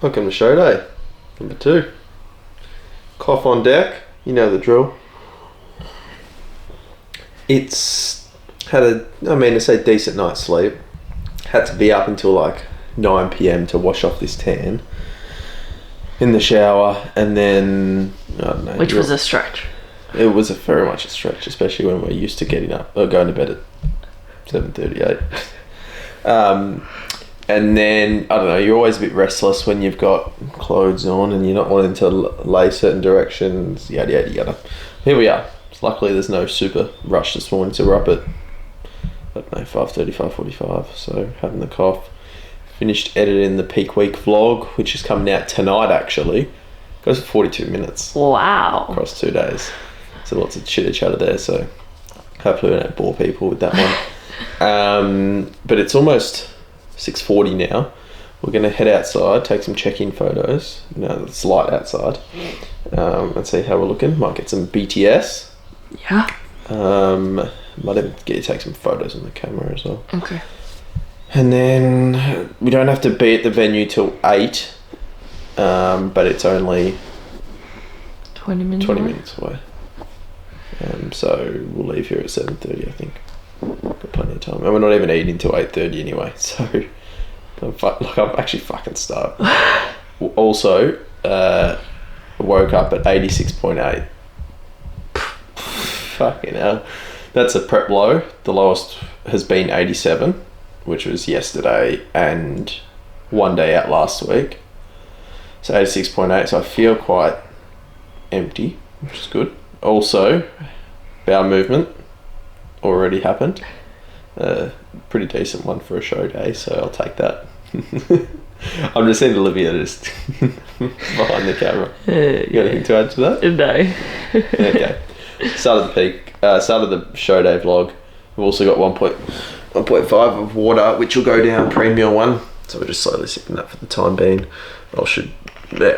Welcome to show day, number 2. Cough on deck, you know the drill. It's had I say decent night's sleep. Had to be up until like 9 PM to wash off this tan in the shower, and then, I don't know. Which was a stretch. It was very much a stretch, especially when we're used to getting up, or going to bed at 7:38. And then, I don't know, you're always a bit restless when you've got clothes on and you're not wanting to lay certain directions, yada yada yada. Here we are. So luckily there's no super rush this morning, so we're up at, I don't know, 5:30, 5:45, so having the cough. Finished editing the peak week vlog, which is coming out tonight actually. Goes for 42 minutes. Wow. Across 2 days. So lots of chitter chatter there, so hopefully we don't bore people with that one. But it's almost 6:40 now. We're going to head outside, take some check-in photos. It's light outside. And see how we're looking. Might get some BTS. Yeah. Might even get you to take some photos on the camera as well. Okay. And then we don't have to be at the venue till 8, but it's only 20 minutes away. So we'll leave here at 7:30, I think. Got plenty of time, and we're not even eating till 8:30 anyway. So I'm actually fucking starved. Also, woke up at 86.8. Fucking hell, that's a prep low. The lowest has been 87, which was yesterday and one day out last week. So 86.8. So I feel quite empty, which is good. Also, bowel movement already happened. Pretty decent one for a show day, so I'll take that. I'm just seeing Olivia just behind the camera. You got anything to add to that? No. Okay. Start of the show day vlog. We've also got 1.5 of water, which will go down pre-meal one. So we're just slowly sipping that for the time being. I've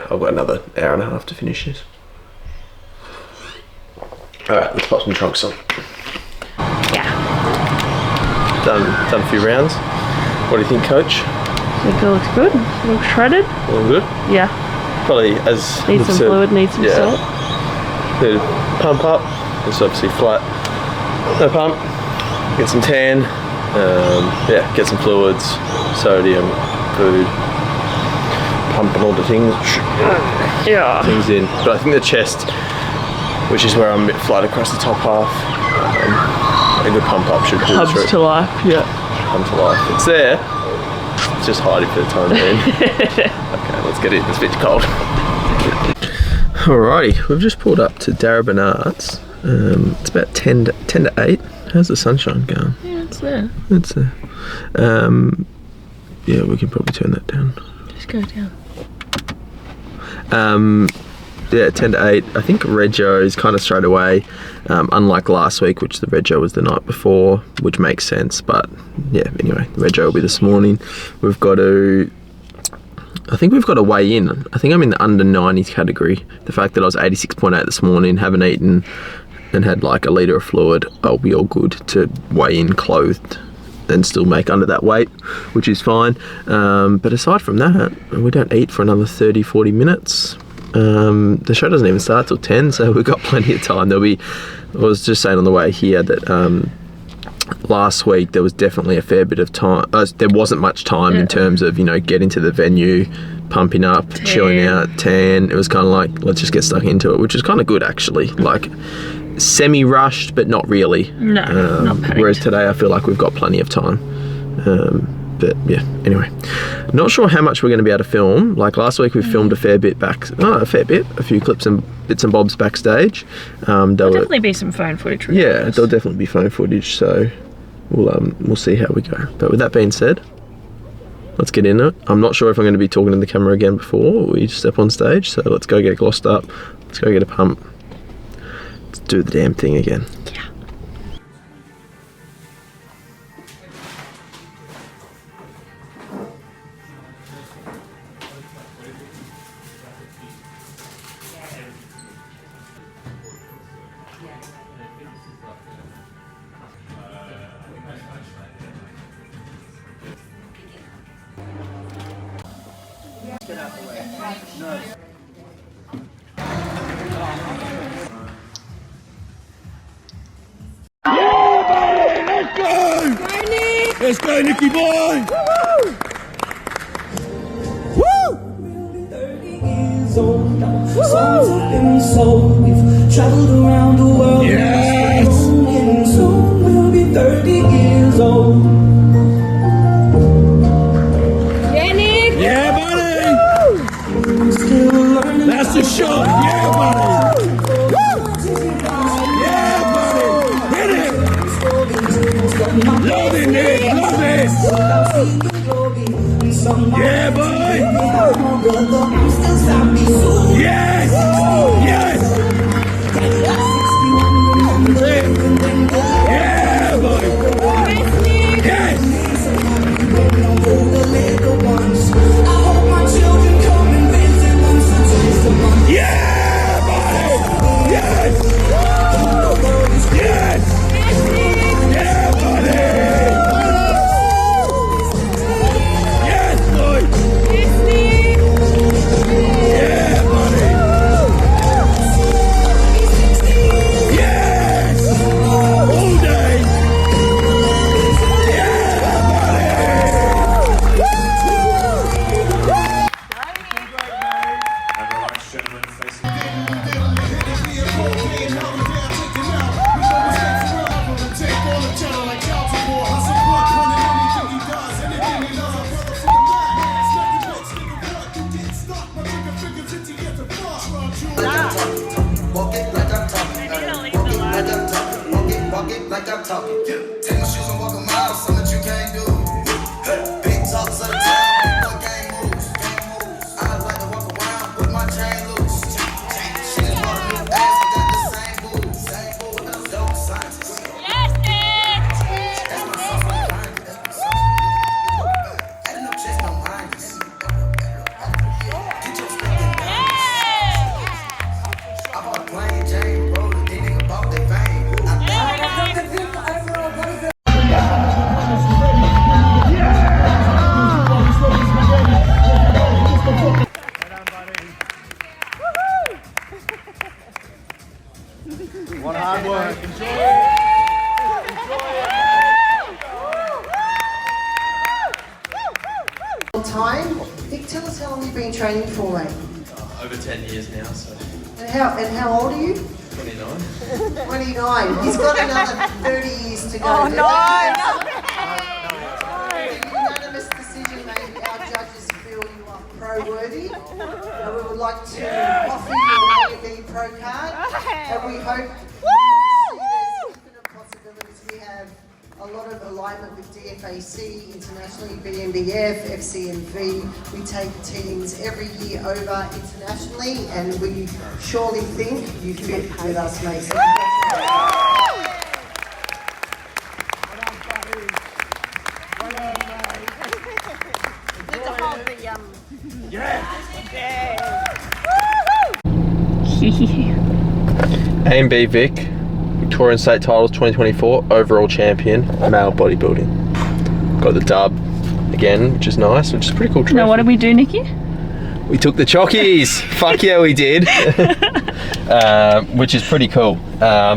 got another hour and a half to finish this. Alright, let's pop some trunks on. Yeah. Done a few rounds. What do you think, coach? I think it looks good. Looks shredded. All good? Yeah. Probably as Needs some fluid, needs some salt. The pump up. It's obviously flat. No pump. Get some tan. Get some fluids, sodium, food. Pumping all the things. Yeah. Things in. But I think the chest, which is where I'm a bit flat across the top half, a good pump up should pull through. Hubs to life, yeah. Come to life. It's there. It's just hiding for the time being. Okay, let's get it. It's a bit cold. Alrighty, we've just pulled up to Darebin Arts. It's about 10 to 8. How's the sunshine going? Yeah, it's there. It's there. Yeah, we can probably turn that down. Just go down. 10 to 8. I think Rego is kind of straight away, unlike last week, which the Rego was the night before, which makes sense. But yeah, anyway, the Rego will be this morning. I think we've got to weigh in. I think I'm in the under 90s category. The fact that I was 86.8 this morning, haven't eaten, and had like a litre of fluid, I'll be all good to weigh in clothed and still make under that weight, which is fine. But aside from that, we don't eat for another 30-40 minutes. The show doesn't even start till 10, so we've got plenty of time. I was just saying on the way here that last week there was definitely a fair bit of time. There wasn't much time in terms of, getting to the venue, pumping up, chilling out, tan. It was kind of like, let's just get stuck into it, which is kind of good actually. Like semi-rushed, but not really. No, not panicked. Whereas today I feel like we've got plenty of time. But yeah, anyway, not sure how much we're going to be able to film. Like last week we filmed a fair bit, a few clips and bits and bobs backstage. There'll definitely be some phone footage. Yeah, there'll definitely be phone footage, so we'll see how we go. But with that being said, let's get into it. I'm not sure if I'm going to be talking to the camera again before we step on stage, so let's go get glossed up, let's go get a pump, let's do the damn thing again. Yeah. Let's go, Nicky boy! Woo! 30 years old, songs have been sold. We've traveled around the world. Yes! And soon we'll be 30 years old. Yeah, Nick! Yeah, buddy! Still learning. That's the shot! Yeah, buddy! Yeah, buddy! Hit it! Love it, Nick! Love it! Yeah, boy! Yes! Yes! Yeah, boy! Yes! Yeah, buddy! Yes! Yes! Yeah, buddy! Yes, boy! Yeah, buddy! Yes! All day! Yeah, buddy! Walk it like I'm talking. Walk it like I'm talking. Take my shoes and walk a mile, something that you can't do. Big talks of the town, one game moves. I like to walk around with my chain loose. She just bought a new ass, we got the same boots. With a dope scientist. Yes, Nick! That's my sauce, my mind. That's my sauce. Adding up checks, no minds. Get your stinking down. I bought a plain Jane, bro. The nigga bought that fame. What hard work. Time. Vic, tell us how long you've been training for, mate. Over 10 years now, so And how old are you? 29. 29. He's got another 30 years to go. Oh, no, Unanimous decision, mate. Our judges feel you are pro-worthy. We would like to offer you an ANB pro card, and we hope there's infinite possibilities. We have a lot of alignment with DFAC, internationally, BMBF, FCMV. We take teams every year over internationally, and we surely think you fit with us, mate. So ANB Vic, Victorian State Titles 2024, overall champion, male bodybuilding. Got the dub again, which is nice, which is a pretty cool trophy. Now, what did we do, Nikki? We took the chockies. Fuck yeah, we did. Which is pretty cool.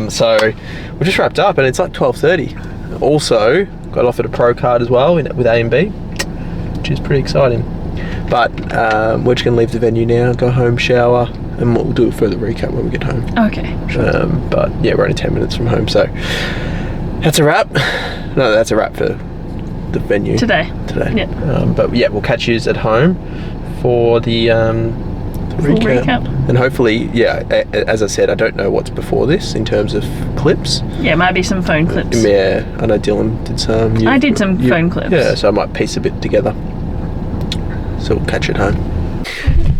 So we just wrapped up and it's like 12:30. Also, got offered a pro card as well with ANB, which is pretty exciting. But we're just going to leave the venue now, go home, shower, and we'll do a further recap when we get home. Okay. But yeah, we're only 10 minutes from home, so that's a wrap. No, that's a wrap for the venue. Today. Yeah. But yeah, we'll catch you at home for the recap. And hopefully, yeah, as I said, I don't know what's before this in terms of clips. Yeah, maybe some phone clips. Yeah, I know Dylan did some. I did some phone clips. Yeah, so I might piece a bit together. So we'll catch you at home.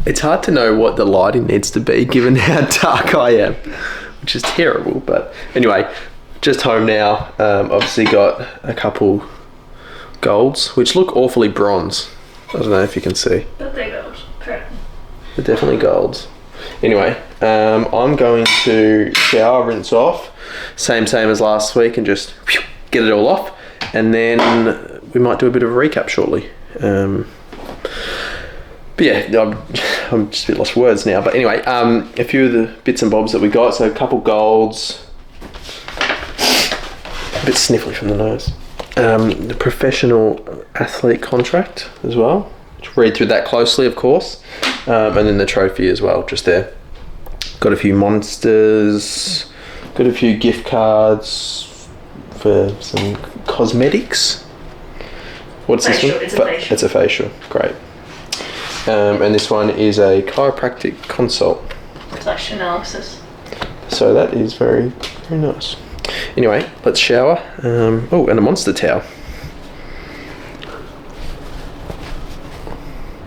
It's hard to know what the lighting needs to be given how dark I am, which is terrible. But anyway, just home now. Obviously got a couple golds, which look awfully bronze. I don't know if you can see. But they're gold. Correct. They're definitely golds. Anyway, I'm going to shower, rinse off, same as last week, and just get it all off. And then we might do a bit of a recap shortly. But yeah, I'm just a bit lost for words now. But anyway, a few of the bits and bobs that we got. So a couple golds. A bit sniffly from the nose. The professional athlete contract as well. Just read through that closely, of course. And then the trophy as well, just there. Got a few monsters. Got a few gift cards for some cosmetics. What's Facial, this it's one? a facial. It's a facial, great. And this one is a chiropractic consult. Flash analysis. So that is very, very nice. Anyway, let's shower. Oh, and a monster towel.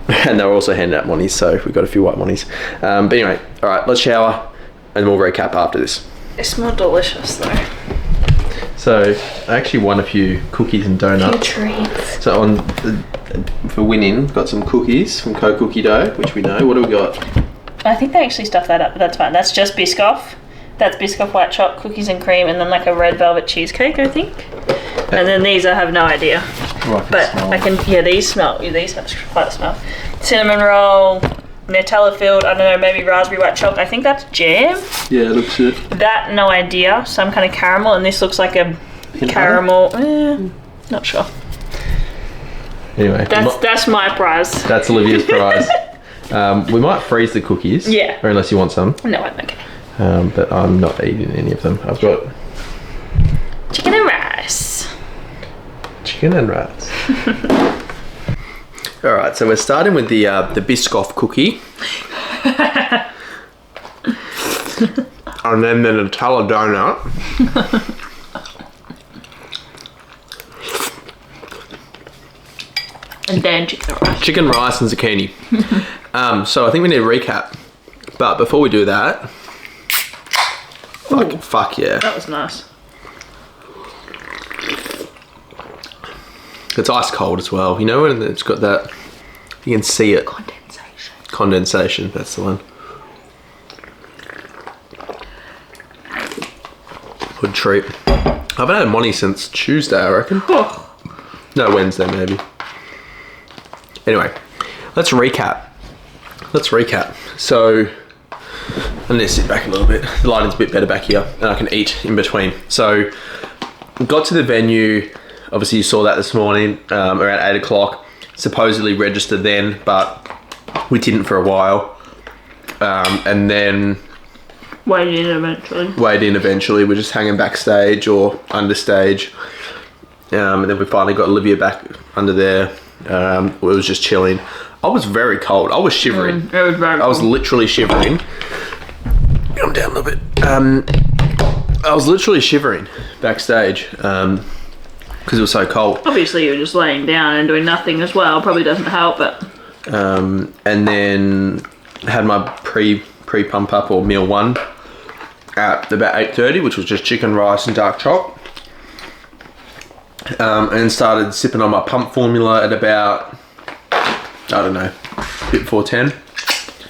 And they were also handing out monies, so we got a few white monies. But anyway, all right, let's shower, and we'll recap after this. They smell delicious though. So I actually won a few cookies and donuts. Treats. So for winning, got some cookies from Cookie Dough, which we know. What do we got? I think they actually stuffed that up, but that's fine. That's just Biscoff. That's Biscoff white chocolate, cookies and cream, and then like a red velvet cheesecake, I think. And then these, I have no idea. But I can, yeah, these have quite a smell. Cinnamon roll, Nutella filled, I don't know, maybe raspberry white chocolate. I think that's jam. Yeah, it looks good. That, no idea. Some kind of caramel, and this looks like a caramel. Not sure. Anyway, That's my prize. that's Olivia's prize. We might freeze the cookies. Yeah. Or unless you want some. No, I'm okay. But I'm not eating any of them. I've got Chicken and rice. chicken and rice. All right, so we're starting with the Biscoff cookie. And then the Nutella donut. And then chicken and rice. Chicken, rice, and zucchini. So I think we need a recap. But before we do that, fuck yeah. That was nice. It's ice cold as well. You know when it's got that, you can see it. Condensation, that's the one. Good treat. I haven't had money since Tuesday, I reckon. Oh. No, Wednesday maybe. Anyway, let's recap. So, I'm gonna sit back a little bit. The lighting's a bit better back here, and I can eat in between. So, got to the venue. Obviously, you saw that this morning around 8 o'clock. Supposedly registered then, but we didn't for a while. And then Weighed in eventually. We're just hanging backstage or understage. And then we finally got Olivia back under there. It was just chilling. I was very cold. I was shivering. It was very I was cold. literally shivering. Come down a little bit. I was literally shivering backstage because it was so cold. Obviously, you're just laying down and doing nothing as well. Probably doesn't help, but... And then had my pre-pump up or meal one at about 8:30, which was just chicken, rice and dark chop. And started sipping on my pump formula at about, I don't know, a bit before 10.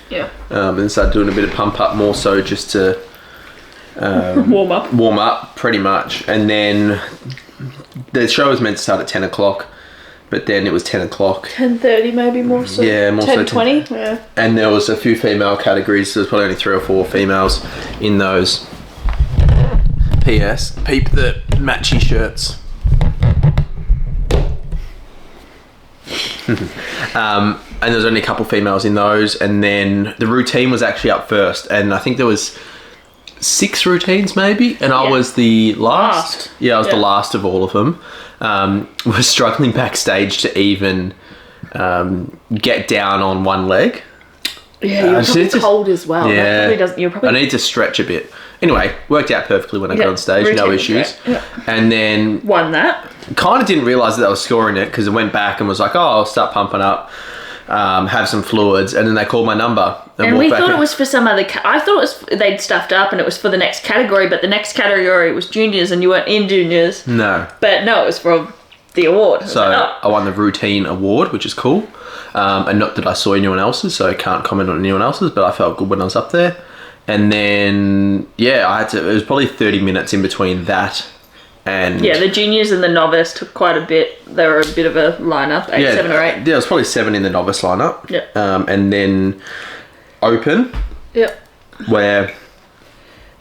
Yeah. And started doing a bit of pump up more so just to Warm up. pretty much. And then the show was meant to start at 10 o'clock, but then it was 10 o'clock. 10:30 maybe more so. Yeah, more so 10:20. Yeah. And there was a few female categories, so there's probably only 3 or 4 females in those. P.S. Peep the matchy shirts. And there's only a couple females in those, and then the routine was actually up first, and I think there was 6 routines maybe, and I was the last. Yeah, I was the last of all of them. Was struggling backstage to even get down on one leg. Yeah, you're probably cold as well. Yeah, That probably doesn't. You're probably. I need to stretch a bit. Anyway, worked out perfectly when I got on stage, no routine, issues. yeah. And then Won that. kind of didn't realise that I was scoring it because I went back and was like, oh, I'll start pumping up, have some fluids, and then they called my number. And we thought it was for some other... I thought it was they'd stuffed up and it was for the next category, but the next category was juniors and you weren't in juniors. No. But no, it was for the award. So I won the routine award, which is cool. And not that I saw anyone else's, so I can't comment on anyone else's, but I felt good when I was up there. And then, yeah, it was probably 30 minutes in between that And Yeah, the juniors and the novice took quite a bit. They were a bit of a lineup, 8, 7 or 8. Yeah, it was probably 7 in the novice lineup. Yeah. And then open, Yep. where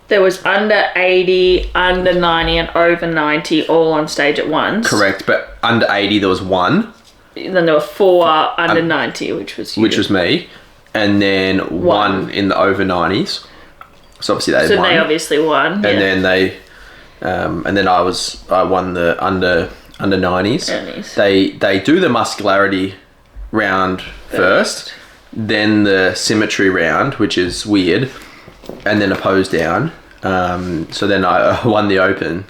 There was under 80, under 90 and over 90 all on stage at once. correct, but under 80 there was 1, Then there were 4 under 90, which was you. which was me, and then 1 in the over 90s. So obviously they So won. they obviously won. And yeah. then they, and then I won the under 90s. 90s. They do the muscularity round first, then the symmetry round, which is weird, and then a pose down. So then I won the open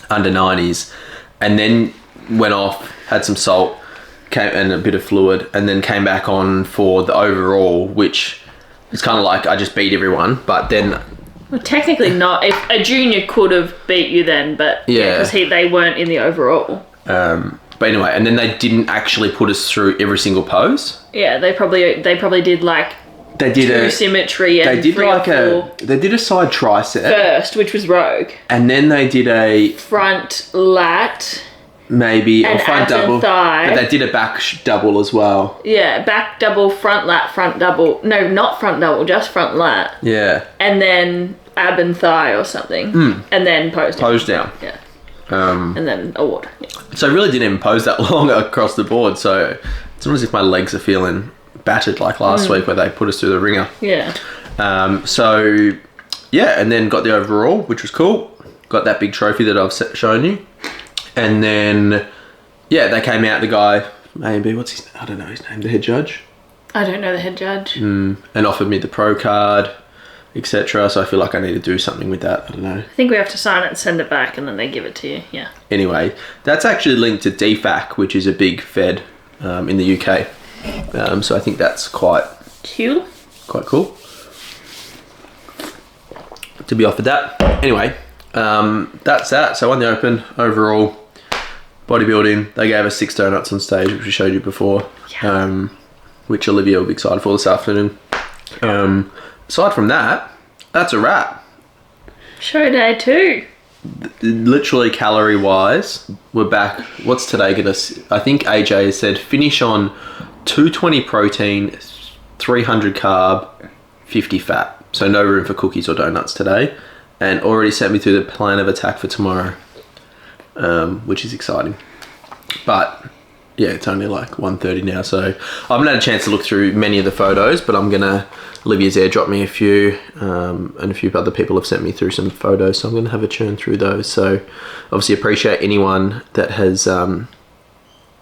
under 90s, and then went off, had some salt, and a bit of fluid, and then came back on for the overall, which is kind of like I just beat everyone, but then. Well, technically not. If a junior could have beat you then, but Yeah. because they weren't in the overall. But anyway, and then they didn't actually put us through every single pose. Yeah, they probably did like They did 2 symmetry and they did 3 like or 4 they did a side tricep, first, which was rogue. and then they did a Front lat. maybe or And front abs and double, thigh. but they did a back double as well. Yeah, back double, front lat, front double. No, not front double, just front lat. Yeah, And then ab and thigh or something. And then pose down. pose down. Yeah. Um, And then award. Yeah. so I really didn't even pose that long across the board. So it's not as if my legs are feeling battered like last week where they put us through the ringer. Yeah. So yeah, and then got the overall, which was cool. Got that big trophy that I've shown you, and then yeah, they came out. The guy ANB, what's his? I don't know his name. The head judge, I don't know the head judge. and offered me the pro card, etc. So I feel like I need to do something with that. I don't know. I think we have to sign it and send it back and then they give it to you. Yeah. Anyway, that's actually linked to DFAC, which is a big Fed in the UK. So I think that's quite Cool. cool to be offered that. Anyway, that's that. So I won the open overall. Bodybuilding, they gave us 6 donuts on stage, which we showed you before, which Olivia will be excited for this afternoon. Aside from that, that's a wrap. Show day 2. Literally calorie wise, we're back. What's today gonna? I think AJ has said finish on 220 protein, 300 carb, 50 fat. So no room for cookies or donuts today, and already sent me through the plan of attack for tomorrow, which is exciting. But yeah, it's only like 1:30 now, so I haven't had a chance to look through many of the photos, but I'm gonna. Olivia's airdropped me a few, and a few other people have sent me through some photos, so I'm gonna have a churn through those. So obviously appreciate anyone that has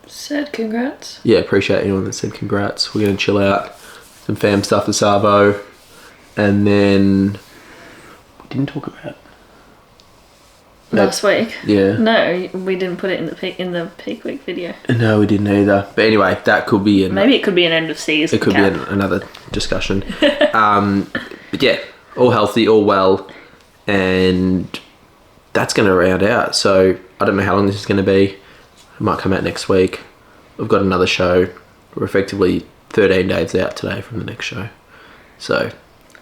Said congrats. yeah, appreciate anyone that said congrats. We're gonna chill out, some fam stuff at Savo, and then we didn't talk about Last week. yeah. No, we didn't put it in the peak week video. No, we didn't either. But anyway, that could be Maybe it could be an end of season. it could be another discussion. But yeah, all healthy, all well, and that's going to round out. So I don't know how long this is going to be. It might come out next week. We've got another show. We're effectively 13 days out today from the next show. So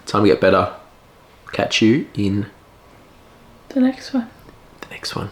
time to get better. Catch you in The next one. the next one.